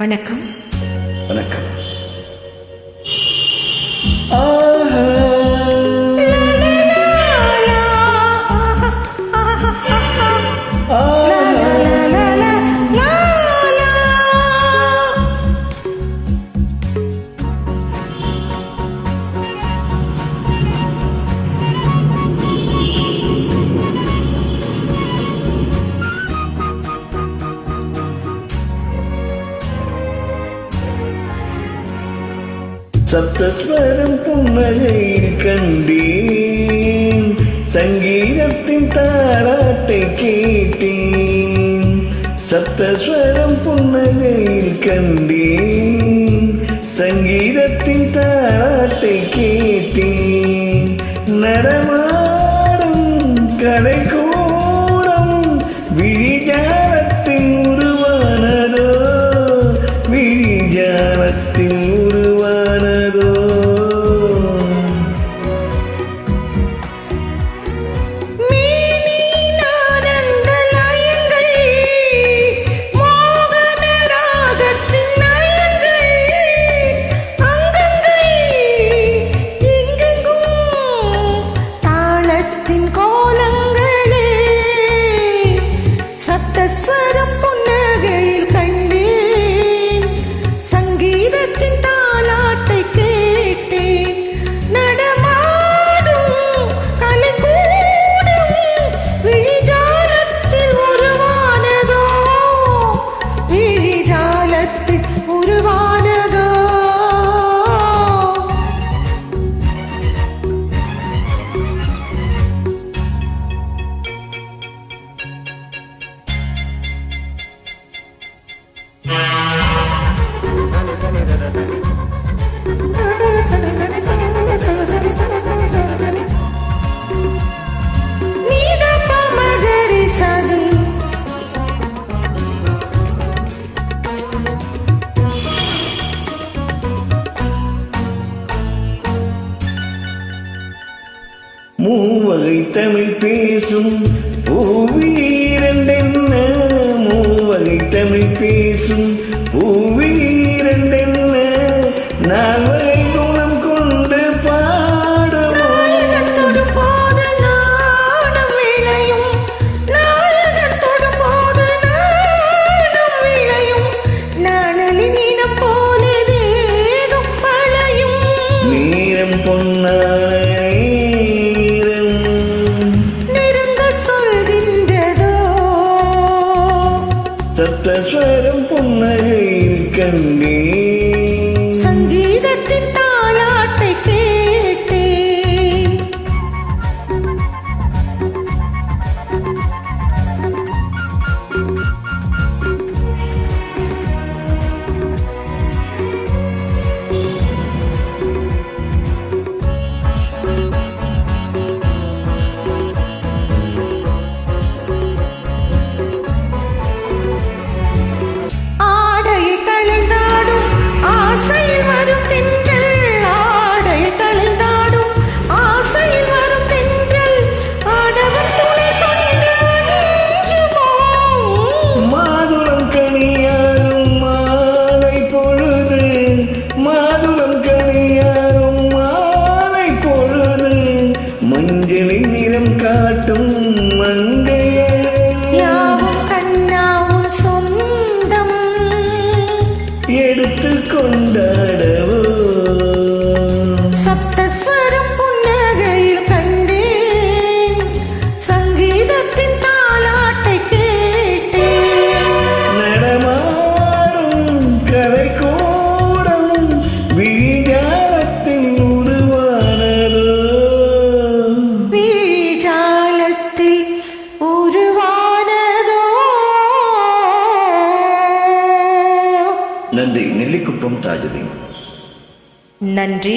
வணக்கம். வணக்கம். சப்தஸ்வரம் புன்னகையில் கண்டேன், சங்கீதத்தின் தாராட்டை கேட்டேன். சப்தஸ்வரம் புன்னகையில் கண்டேன், சங்கீதத்தின் தாராட்டை கேட்டேன். நடமாடும் கலைக்கூடம் விழிஜாலத்தின் உருவானதோ, விழிஜாலத்தின் உருவானதோ. மூவகை தமிழ் பேசும் பூவீரண்டென்ன, மூவகை தமிழ் பேசும் பூவீரண்டென்ன, நால்வகை குணம் கொண்டு பாடும். நீரம் பொன்னான சப்தஸ்வரம் புன்னகையில் கண்டேன், சங்கீதத்தின் தாலாட்டை கேட்டேன். மஞ்சளின் நிறம் காட்டும் மங்கையர் யாவும் கண்ணாவும் சொந்தம் எடுத்து கொண்டாடவோ. சப்தஸ்வரம் புன்னகையில் கண்டேன், சங்கீதத்தின் தாலாட்டை கேட்டேன். நடமாடும் கலைக்கூடம் விழிஜாலத்தின் உருவானதோ, விழிஜாலத்தில் உருவானதோ. நன்றி. நெல்லிக்குப்பம் தாஜுதீன். நன்றி.